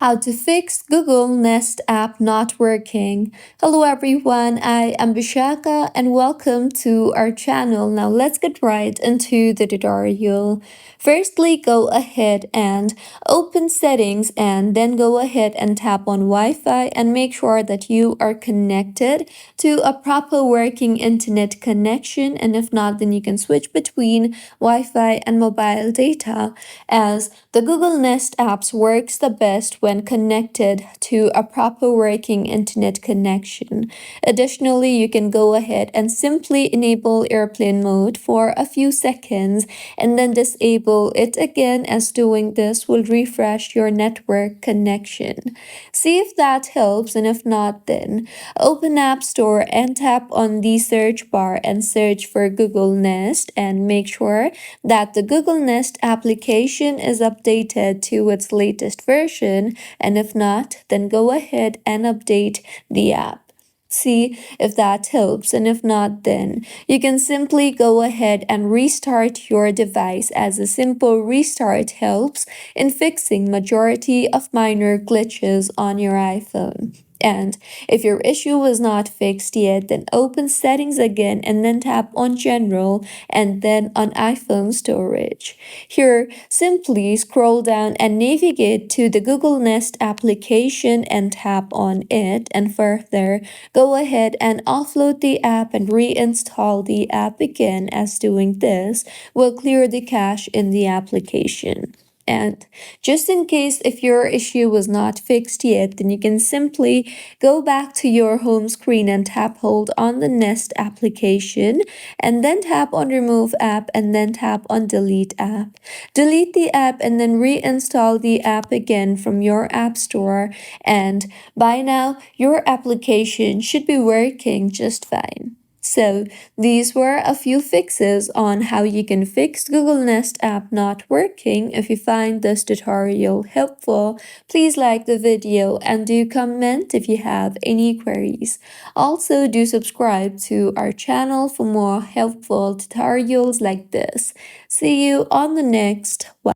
How to fix Google Nest app not working. Hello everyone, I am Bishaka and welcome to our channel. Now let's get right into the tutorial. Firstly, go ahead and open settings and then go ahead and tap on Wi-Fi and make sure that you are connected to a proper working internet connection, and if not, then you can switch between Wi-Fi and mobile data, as the Google Nest apps works the best when connected to a proper working internet connection. Additionally, you can go ahead and simply enable airplane mode for a few seconds and then disable it again, as doing this will refresh your network connection. See if that helps, and if not, then open App Store and tap on the search bar and search for Google Nest, and make sure that the Google Nest application is updated to its latest version, and if not, then go ahead and update the app. See if that helps, and if not, then you can simply go ahead and restart your device, as a simple restart helps in fixing majority of minor glitches on your iPhone. And if your issue was not fixed yet, then open settings again and then tap on general and then on iPhone storage. Here, simply scroll down and navigate to the Google Nest application and tap on it, and further go ahead and offload the app and reinstall the app again, as doing this will clear the cache in the application. And just in case if your issue was not fixed yet, then you can simply go back to your home screen and tap hold on the Nest application and then tap on remove app and then tap on delete app. Delete the app and then reinstall the app again from your app store, and by now your application should be working just fine. So these were a few fixes on how you can fix Google Nest app not working. If you find this tutorial helpful, please like the video and do comment if you have any queries. Also, do subscribe to our channel for more helpful tutorials like this. See you on the next one.